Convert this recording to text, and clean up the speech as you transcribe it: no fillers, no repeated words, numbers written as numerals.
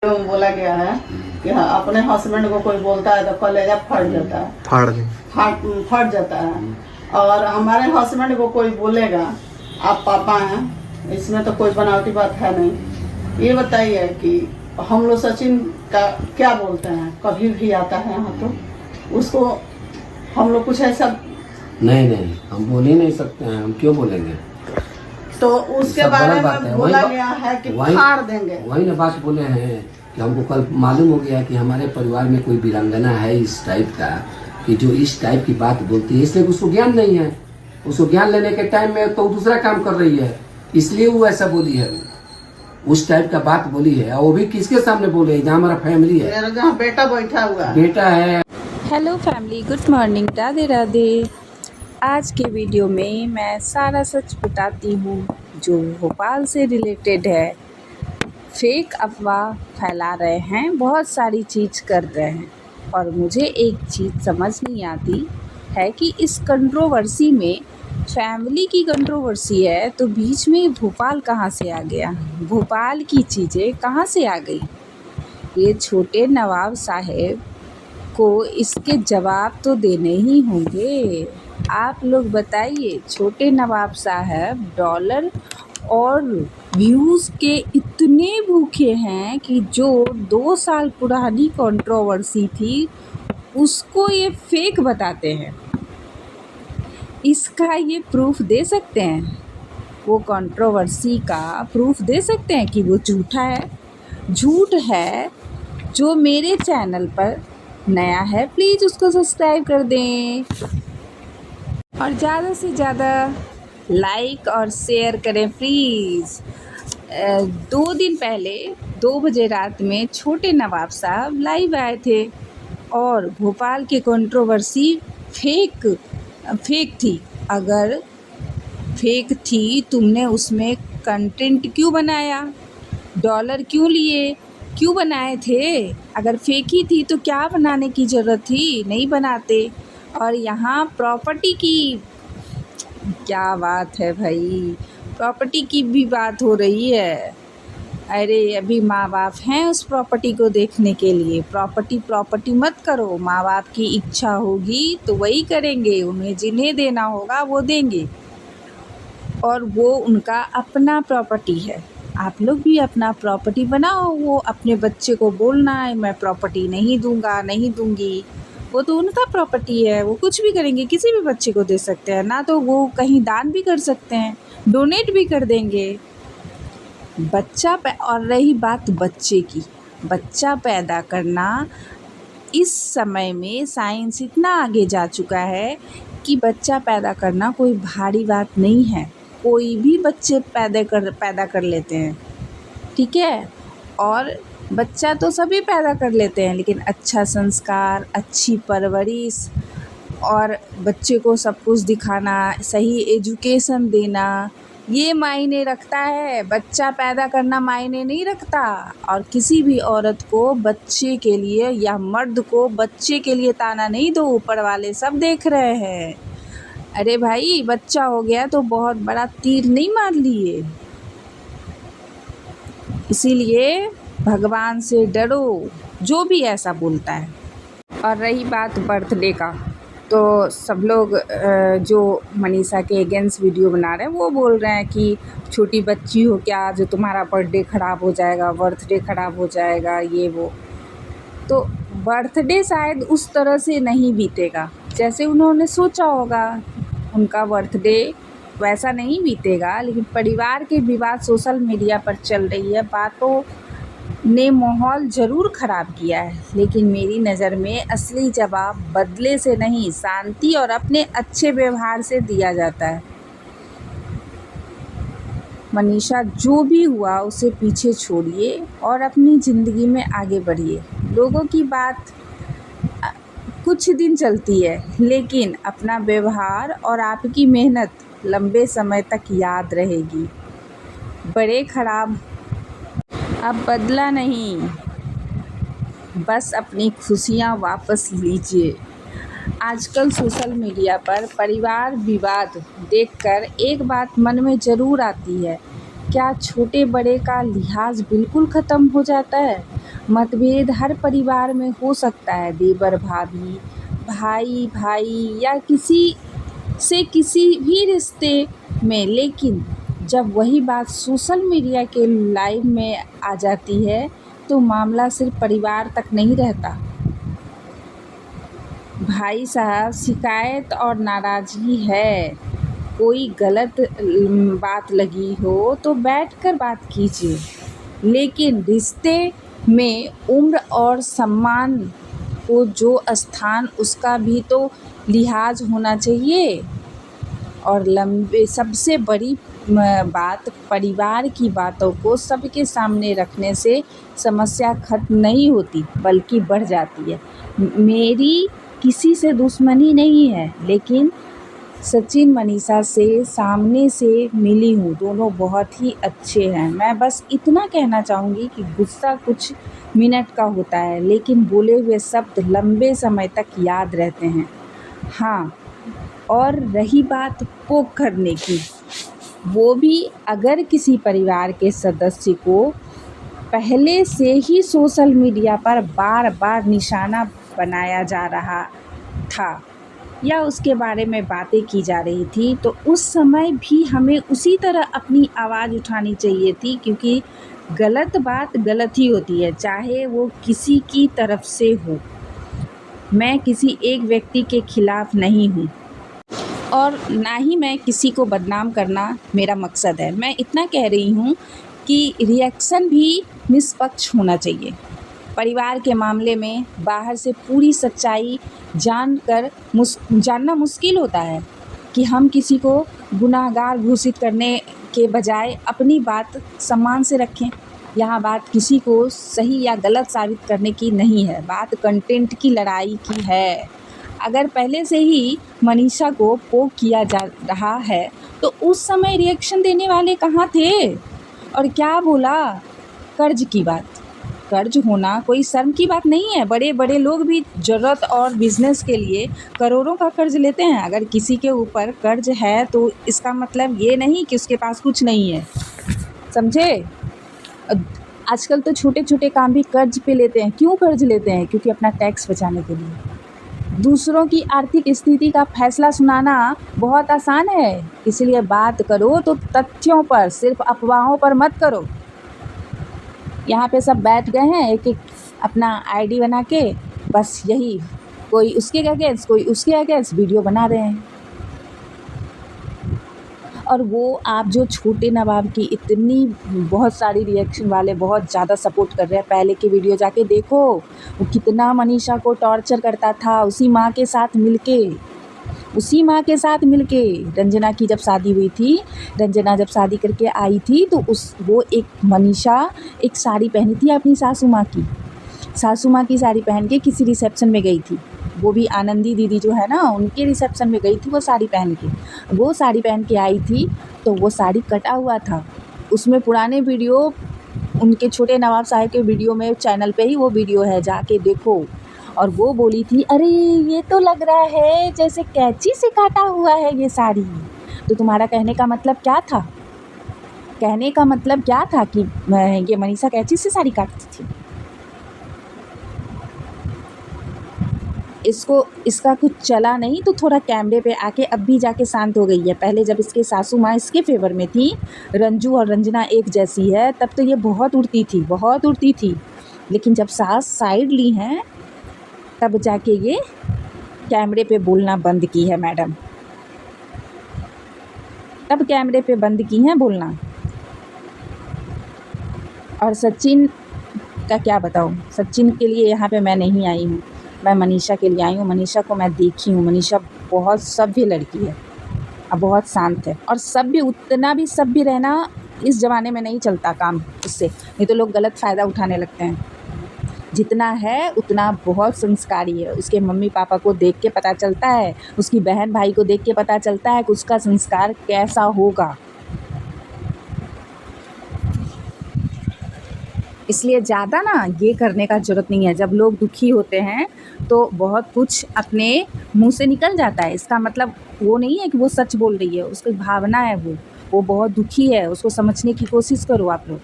तो बोला गया है कि हाँ, अपने हस्बैंड को कोई बोलता है तो कलेजा फट जाता है, फट जाता है। और हमारे हस्बैंड को कोई बोलेगा आप पापा हैं, इसमें तो कोई बनावटी बात है नहीं। ये बताइए कि हम लोग सचिन का क्या बोलते हैं, कभी भी आता है यहाँ तो उसको हम लोग कुछ ऐसा नहीं हम बोल ही नहीं सकते हैं, हम क्यों बोलेंगे। तो उसके बारे में बोला गया है कि फाड़ देंगे। वही ना बात बोले हैं कि हमको कल मालूम हो गया कि हमारे परिवार में कोई वीरांगना है इस टाइप का कि जो इस टाइप की बात बोलती है, इसलिए उसको ज्ञान नहीं है। उसको ज्ञान लेने के टाइम में तो दूसरा काम कर रही है, इसलिए वो ऐसा बोली है, उस टाइप का बात बोली है। और वो भी किसके सामने बोले, जहाँ हमारा फैमिली है, मेरा जहाँ बेटा बैठा हुआ बेटा है। Hello family, good morning, Radhe Radhe. आज के वीडियो में मैं सारा सच बताती हूँ जो भोपाल से रिलेटेड है। फेक अफवाह फैला रहे हैं, बहुत सारी चीज़ कर रहे हैं, और मुझे एक चीज़ समझ नहीं आती है कि इस कंट्रोवर्सी में फैमिली की कंट्रोवर्सी है तो बीच में भोपाल कहाँ से आ गया, भोपाल की चीज़ें कहाँ से आ गई। ये छोटे नवाब साहेब को इसके जवाब तो देने ही होंगे। आप लोग बताइए, छोटे नवाब साहब डॉलर और व्यूज़ के इतने भूखे हैं कि जो 2 साल पुरानी कंट्रोवर्सी थी उसको ये फेक बताते हैं। इसका ये प्रूफ दे सकते हैं, वो कंट्रोवर्सी का प्रूफ दे सकते हैं कि वो झूठा है। झूठ है। जो मेरे चैनल पर नया है प्लीज़ उसको सब्सक्राइब कर दें और ज़्यादा से ज़्यादा लाइक और शेयर करें प्लीज़। 2 दिन पहले 2 बजे रात में छोटे नवाब साहब लाइव आए थे और भोपाल की कंट्रोवर्सी फेक थी। अगर फेक थी, तुमने उसमें कंटेंट क्यों बनाया, डॉलर क्यों लिए, क्यों बनाए थे? अगर फेक ही थी तो क्या बनाने की ज़रूरत थी, नहीं बनाते। और यहाँ प्रॉपर्टी की क्या बात है भाई, प्रॉपर्टी की भी बात हो रही है। अरे अभी माँ बाप हैं उस प्रॉपर्टी को देखने के लिए। प्रॉपर्टी मत करो, माँ बाप की इच्छा होगी तो वही करेंगे, उन्हें जिन्हें देना होगा वो देंगे, और वो उनका अपना प्रॉपर्टी है। आप लोग भी अपना प्रॉपर्टी बनाओ। वो अपने बच्चे को बोलना है मैं प्रॉपर्टी नहीं दूंगा, नहीं दूंगी, वो तो उनका प्रॉपर्टी है, वो कुछ भी करेंगे, किसी भी बच्चे को दे सकते हैं ना, तो वो कहीं दान भी कर सकते हैं, डोनेट भी कर देंगे। और रही बात बच्चे की, बच्चा पैदा करना इस समय में साइंस इतना आगे जा चुका है कि बच्चा पैदा करना कोई भारी बात नहीं है। कोई भी बच्चे पैदा कर लेते हैं, ठीक है। और बच्चा तो सभी पैदा कर लेते हैं, लेकिन अच्छा संस्कार, अच्छी परवरिश और बच्चे को सब कुछ दिखाना, सही एजुकेशन देना, ये मायने रखता है। बच्चा पैदा करना मायने नहीं रखता। और किसी भी औरत को बच्चे के लिए या मर्द को बच्चे के लिए ताना नहीं दो, ऊपर वाले सब देख रहे हैं। अरे भाई, बच्चा हो गया तो बहुत बड़ा तीर नहीं मार लिए। इसीलिए भगवान से डरो, जो भी ऐसा बोलता है। और रही बात बर्थडे का, तो सब लोग जो मनीषा के अगेंस्ट वीडियो बना रहे हैं वो बोल रहे हैं कि छोटी बच्ची हो क्या जो तुम्हारा बर्थडे ख़राब हो जाएगा, बर्थडे ख़राब हो जाएगा, ये वो। तो बर्थडे शायद उस तरह से नहीं बीतेगा जैसे उन्होंने सोचा होगा। उनका बर्थडे वैसा नहीं बीतेगा, लेकिन परिवार के विवाद सोशल मीडिया पर चल रही है, बातों ने माहौल ज़रूर ख़राब किया है। लेकिन मेरी नज़र में असली जवाब बदले से नहीं, शांति और अपने अच्छे व्यवहार से दिया जाता है। मनीषा, जो भी हुआ उसे पीछे छोड़िए और अपनी ज़िंदगी में आगे बढ़िए। लोगों की बात कुछ दिन चलती है, लेकिन अपना व्यवहार और आपकी मेहनत लंबे समय तक याद रहेगी। बड़े खराब अब बदला नहीं, बस अपनी खुशियाँ वापस लीजिए। आजकल सोशल मीडिया पर परिवार विवाद देखकर एक बात मन में ज़रूर आती है, क्या छोटे बड़े का लिहाज बिल्कुल ख़त्म हो जाता है? मतभेद हर परिवार में हो सकता है, देवर भाभी, भाई भाई या किसी भी रिश्ते में, लेकिन जब वही बात सोशल मीडिया के लाइव में आ जाती है तो मामला सिर्फ परिवार तक नहीं रहता। भाई साहब, शिकायत और नाराज़गी है, कोई गलत बात लगी हो तो बैठकर बात कीजिए, लेकिन रिश्ते में उम्र और सम्मान को जो स्थान उसका भी तो लिहाज होना चाहिए। और सबसे बड़ी बात, परिवार की बातों को सबके सामने रखने से समस्या खत्म नहीं होती बल्कि बढ़ जाती है। मेरी किसी से दुश्मनी नहीं है, लेकिन सचिन मनीषा से सामने से मिली हूँ, दोनों बहुत ही अच्छे हैं। मैं बस इतना कहना चाहूँगी कि गुस्सा कुछ मिनट का होता है, लेकिन बोले हुए शब्द लंबे समय तक याद रहते हैं। हाँ, और रही बात पोक करने की, वो भी अगर किसी परिवार के सदस्य को पहले से ही सोशल मीडिया पर बार बार निशाना बनाया जा रहा था या उसके बारे में बातें की जा रही थी, तो उस समय भी हमें उसी तरह अपनी आवाज़ उठानी चाहिए थी, क्योंकि गलत बात गलत ही होती है, चाहे वो किसी की तरफ से हो। मैं किसी एक व्यक्ति के खिलाफ नहीं हूँ और ना ही मैं किसी को बदनाम करना मेरा मकसद है। मैं इतना कह रही हूँ कि रिएक्शन भी निष्पक्ष होना चाहिए। परिवार के मामले में बाहर से पूरी सच्चाई जानना मुश्किल होता है कि हम किसी को गुनाहगार घोषित करने के बजाय अपनी बात सम्मान से रखें। यहाँ बात किसी को सही या गलत साबित करने की नहीं है, बात कंटेंट की लड़ाई की है। अगर पहले से ही मनीषा को पोक किया जा रहा है तो उस समय रिएक्शन देने वाले कहाँ थे और क्या बोला? कर्ज की बात, कर्ज होना कोई शर्म की बात नहीं है। बड़े बड़े लोग भी ज़रूरत और बिजनेस के लिए करोड़ों का कर्ज लेते हैं। अगर किसी के ऊपर कर्ज है तो इसका मतलब ये नहीं कि उसके पास कुछ नहीं है, समझे? आजकल तो छोटे छोटे काम भी कर्ज पे लेते हैं। क्यों कर्ज लेते हैं? क्योंकि अपना टैक्स बचाने के लिए। दूसरों की आर्थिक स्थिति का फैसला सुनाना बहुत आसान है, इसलिए बात करो तो तथ्यों पर, सिर्फ अफवाहों पर मत करो। यहाँ पे सब बैठ गए हैं एक एक अपना आईडी बना के, बस यही, कोई उसके अगेंस्ट कोई उसके अगेंस्ट वीडियो बना रहे हैं। और वो आप जो छोटे नवाब की इतनी बहुत सारी रिएक्शन वाले बहुत ज़्यादा सपोर्ट कर रहे हैं, पहले की वीडियो जाके देखो, वो कितना मनीषा को टॉर्चर करता था उसी माँ के साथ मिलके। रंजना की जब शादी हुई थी, रंजना जब शादी करके आई थी तो वो एक मनीषा एक साड़ी पहनी थी अपनी सासू माँ की साड़ी पहन के किसी रिसेप्शन में गई थी। वो भी आनंदी दीदी जो है ना, उनके रिसेप्शन में गई थी वो साड़ी पहन के आई थी, तो वो साड़ी कटा हुआ था। उसमें पुराने वीडियो, उनके छोटे नवाब साहब के वीडियो में चैनल पे ही वो वीडियो है, जाके देखो। और वो बोली थी, अरे ये तो लग रहा है जैसे कैंची से काटा हुआ है ये साड़ी। तो तुम्हारा कहने का मतलब क्या था? कि ये मनीषा कैंची से साड़ी काटती थी? इसका कुछ चला नहीं तो थोड़ा कैमरे पे आके अब भी जाके शांत हो गई है। पहले जब इसके सासू माँ इसके फेवर में थी, रंजू और रंजना एक जैसी है, तब तो ये बहुत उड़ती थी। लेकिन जब सास साइड ली हैं तब जाके ये कैमरे पे बोलना बंद की है मैडम, तब कैमरे पे बंद की हैं बोलना। और सचिन का क्या बताऊँ? सचिन के लिए यहाँ पे मैं नहीं आई हूँ, मैं मनीषा के लिए आई हूँ। मनीषा को मैं देखी हूँ, मनीषा बहुत सभ्य लड़की है और बहुत शांत है। और उतना भी सभ्य रहना इस ज़माने में नहीं चलता काम उससे, नहीं तो लोग गलत फ़ायदा उठाने लगते हैं। जितना है उतना बहुत संस्कारी है। उसके मम्मी पापा को देख के पता चलता है, उसकी बहन भाई को देख के पता चलता है कि उसका संस्कार कैसा होगा। इसलिए ज़्यादा ना ये करने का ज़रूरत नहीं है। जब लोग दुखी होते हैं तो बहुत कुछ अपने मुंह से निकल जाता है। इसका मतलब वो नहीं है कि वो सच बोल रही है, उसकी भावना है, वो बहुत दुखी है, उसको समझने की कोशिश करो आप लोग।